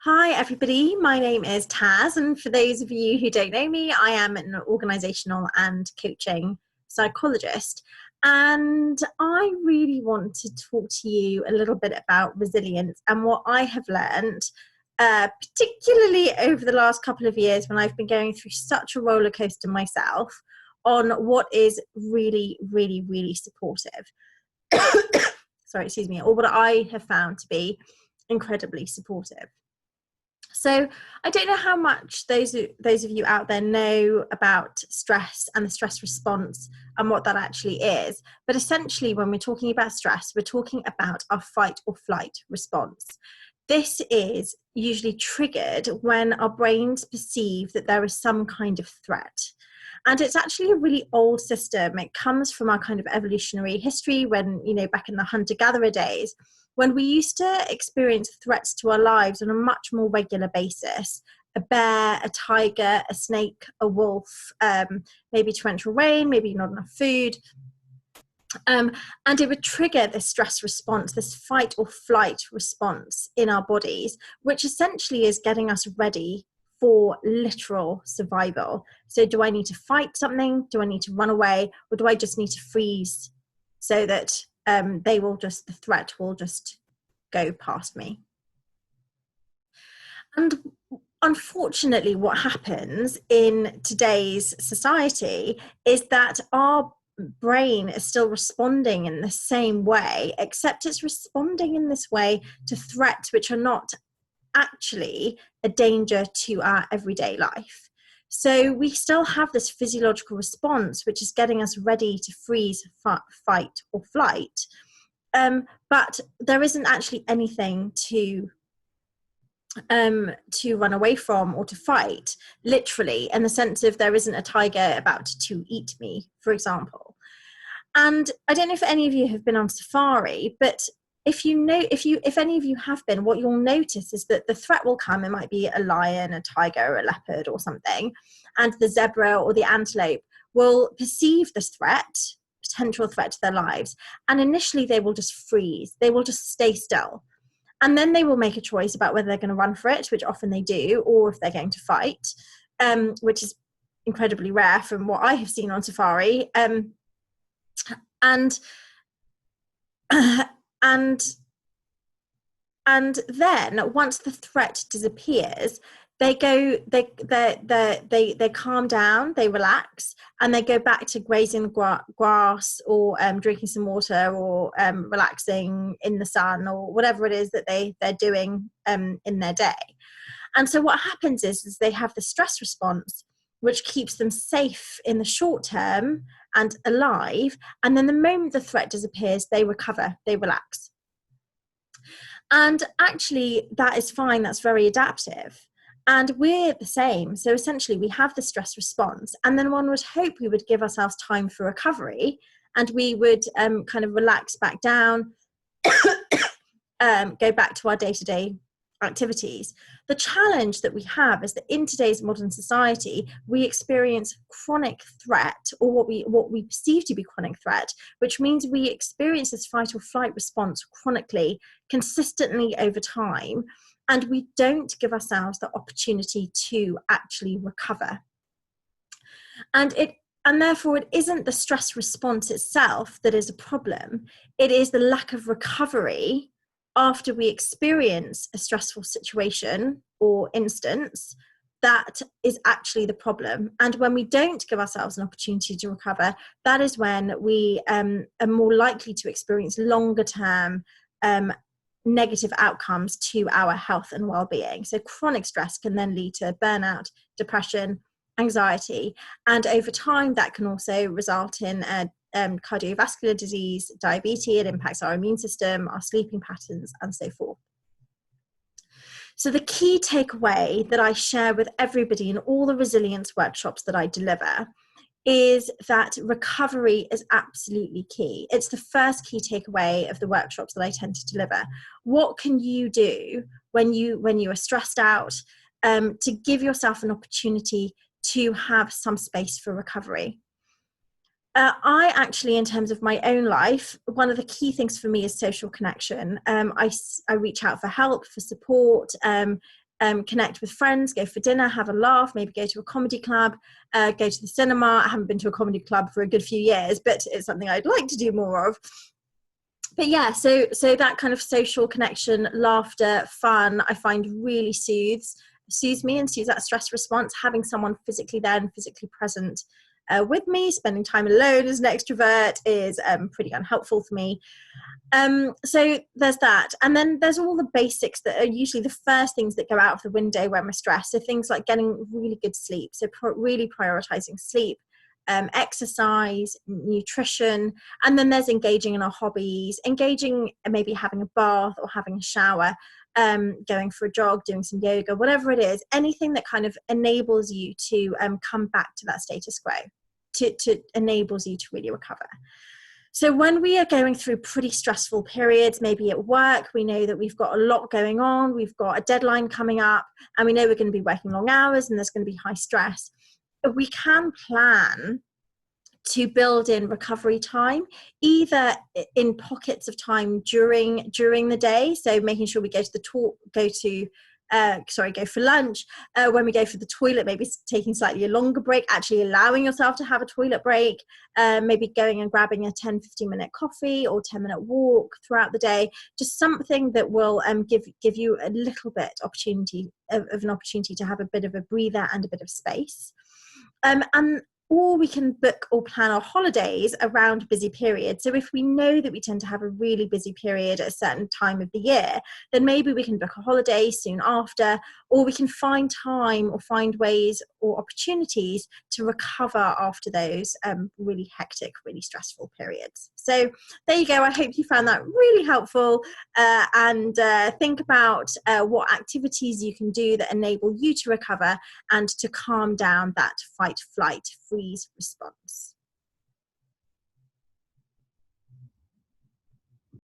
Hi, everybody. My name is Taz, and for those of you who don't know me, I am an organizational and coaching psychologist. And I really want to talk to you a little bit about resilience and what I have learned, particularly over the last couple of years when I've been going through such a roller coaster myself, on what is really, really, really supportive. Sorry, excuse me, or what I have found to be incredibly supportive. So I don't know how much those of you out there know about stress and the stress response and what that actually is. But essentially, when we're talking about stress, we're talking about our fight or flight response. This is usually triggered when our brains perceive that there is some kind of threat. And it's actually a really old system. It comes from our kind of evolutionary history when, back in the hunter-gatherer days, when we used to experience threats to our lives on a much more regular basis. A bear, a tiger, a snake, a wolf, maybe torrential rain, maybe not enough food. And it would trigger this stress response, this fight or flight response in our bodies, which essentially is getting us ready for literal survival. So do I need to fight something? Do I need to run away? Or do I just need to freeze so that the threat will just go past me? And unfortunately, what happens in today's society is that our brain is still responding in the same way, except it's responding in this way to threats which are not actually a danger to our everyday life. So we still have this physiological response, which is getting us ready to freeze, fight, or flight. But there isn't actually anything to run away from or to fight, literally, in the sense of there isn't a tiger about to eat me, for example. And I don't know if any of you have been on safari, but if any of you have been, what you'll notice is that the threat will come. It might be a lion, a tiger, a leopard or something, and the zebra or the antelope will perceive this threat, potential threat to their lives, and initially they will just freeze. They will just stay still. And then they will make a choice about whether they're going to run for it, which often they do, or if they're going to fight, which is incredibly rare from what I have seen on safari. And then once the threat disappears, they calm down, they relax, and they go back to grazing grass or drinking some water or relaxing in the sun or whatever it is that they're doing in their day. And so what happens is they have the stress response, which keeps them safe in the short term and alive. And then the moment the threat disappears, they recover, they relax. And actually, that is fine. That's very adaptive. And we're the same. So essentially, we have the stress response. And then one would hope we would give ourselves time for recovery and we would kind of relax back down, go back to our day-to-day activities. The challenge that we have is that in today's modern society, we experience chronic threat, or what we perceive to be chronic threat, which means we experience this fight or flight response chronically, consistently over time, and we don't give ourselves the opportunity to actually recover. And therefore, it isn't the stress response itself that is a problem. It is the lack of recovery after we experience a stressful situation or instance that is actually the problem. And when we don't give ourselves an opportunity to recover, that is when we are more likely to experience longer term negative outcomes to our health and well-being. So chronic stress can then lead to burnout, depression, anxiety, and over time that can also result in cardiovascular disease, diabetes. It impacts our immune system, our sleeping patterns, and so forth. So the key takeaway that I share with everybody in all the resilience workshops that I deliver is that recovery is absolutely key. It's the first key takeaway of the workshops that I tend to deliver. What can you do when you are stressed out to give yourself an opportunity to have some space for recovery? I actually, in terms of my own life, one of the key things for me is social connection. I reach out for help, for support, connect with friends, go for dinner, have a laugh, maybe go to a comedy club, go to the cinema. I haven't been to a comedy club for a good few years, but it's something I'd like to do more of. But yeah, so that kind of social connection, laughter, fun, I find really soothes me and soothes that stress response. Having someone physically there and physically present with me, spending time alone as an extrovert is pretty unhelpful for me. So there's that. And then there's all the basics that are usually the first things that go out of the window when we're stressed. So things like getting really good sleep. So really prioritizing sleep, exercise, nutrition, and then there's engaging in our hobbies, maybe having a bath or having a shower, going for a jog, doing some yoga, whatever it is, anything that kind of enables you to come back to that status quo, to enables you to really recover. So when we are going through pretty stressful periods, maybe at work, we know that we've got a lot going on, we've got a deadline coming up, and we know we're going to be working long hours and there's going to be high stress. We can plan to build in recovery time, either in pockets of time during the day. So making sure we go for lunch. When we go for the toilet, maybe taking slightly a longer break, actually allowing yourself to have a toilet break, maybe going and grabbing a 10-15 minute coffee or 10-minute walk throughout the day, just something that will give you a little bit of an opportunity to have a bit of a breather and a bit of space. Or we can book or plan our holidays around busy periods. So if we know that we tend to have a really busy period at a certain time of the year, then maybe we can book a holiday soon after, or we can find time or find ways or opportunities to recover after those really hectic, really stressful periods. So there you go. I hope you found that really helpful, and think about what activities you can do that enable you to recover and to calm down that fight, flight, freeze response.